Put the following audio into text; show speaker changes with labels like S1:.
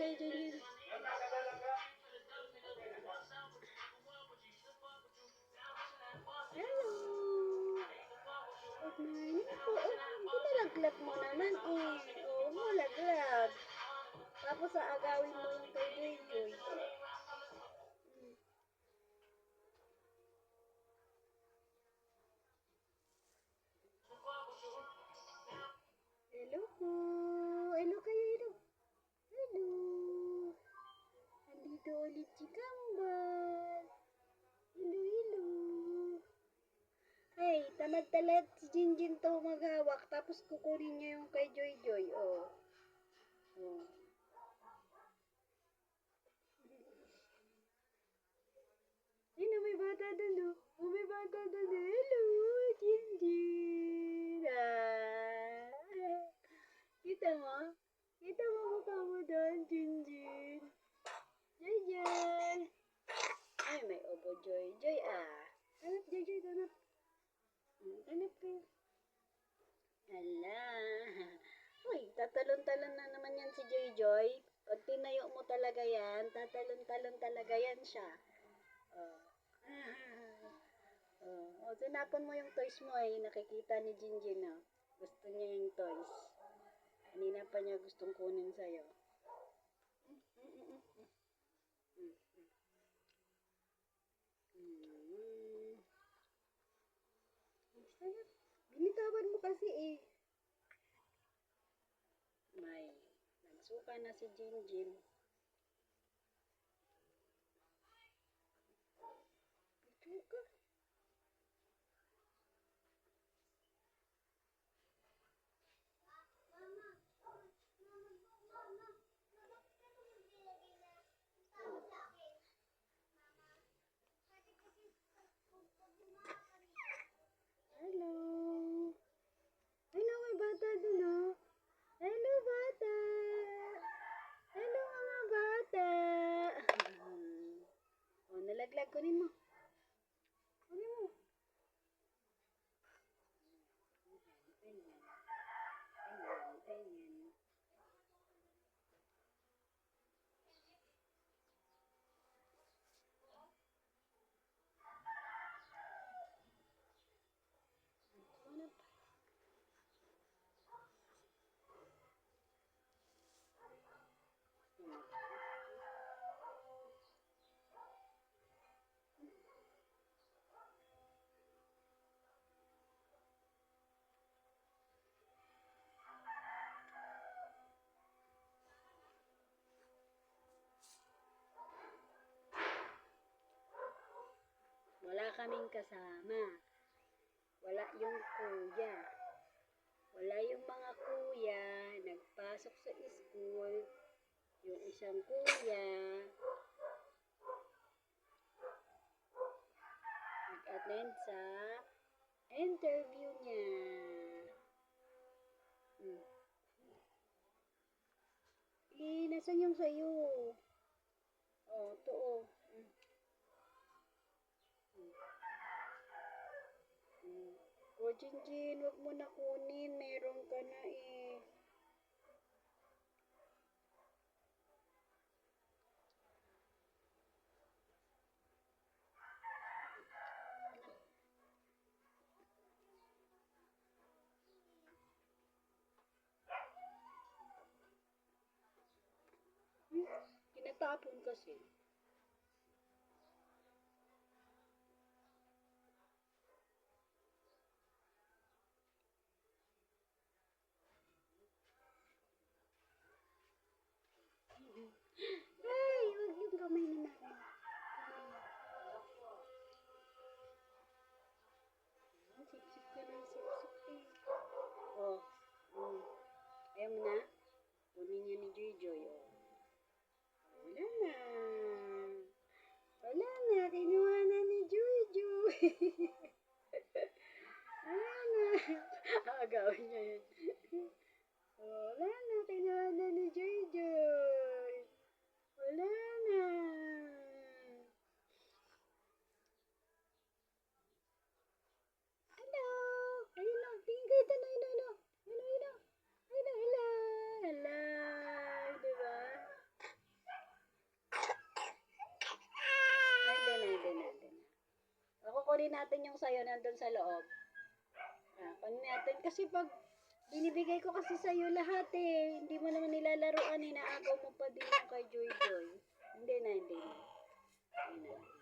S1: kay Junjun. Hello. Good morning po. Ginalaglag mo naman eh. Oo, mo laglag. Tapos aagawin mo yung kay Joy Joy. Hello po. Hello kayo, hello. Hello. Andito ulit si Kambal. Hello, hello. Hey, tamad-talad si Jinjin to maghawak tapos kukunin niya yung kay Joy Joy. Oh. Oh. Sino may bata doon, no? Oh, may bata doon. Hello, Jinjin. Kita mo? Kita mo mukha mo doon, Jinjin. Joy Joy. Ay, may obo Joy Joy Hanap Joy Joy, hanap. Hanap kayo. Hala. Uy, tatalon-talon na naman yan si Joy Joy. Pag tinayo mo talaga yan, tatalon-talon talaga yan siya. Oh. Oh, tinapon mo yung toys mo eh. Nakikita ni Jinjin, oh. Gusto niya yung toys. Kanina pa niya gustong kunin sa'yo. Binitawan mo kasi eh. May, nagsuka na si Jinjin. Nagsuka. Hello. Hello, may bata dun, oh. Hello, bata. Hello, mga bata. Oh, nalaglag. Kunin mo. Kunin mo. Ganyan. Ganyan. Wala kaming kasama. Wala yung kuya. Wala yung mga kuya. Nagpasok sa school. Yung isang kuya. Nag-attend sa interview niya. Nasan yung sayo? Oh, to oh. O, Jinjin, wag mo na kunin. Meron ka na eh. Tinatapon kasi. Ay, wag yung kamay na natin. Sip-sip ka ng sip-sip eh. Oh, ayaw mo na? Kunin niya ni Joy Joy, oh. Wala na. Wala na, kinuha na ni Joy Joy. Wala na. Agawin niya yun. Wala na, kinuha na ni Joy Joy. Wala na. Hello. Ayun na, tingin kayo ito na, Hello. Hello. Hello. Diba? kunin natin yung sayo nandun sa loob. Kunin natin. Kasi pag binibigay ko kasi sa'yo lahat eh. Hindi mo naman nilalaruan eh. Naagaw mo pa din yung kay Joy Joy. Hindi na. Hindi na.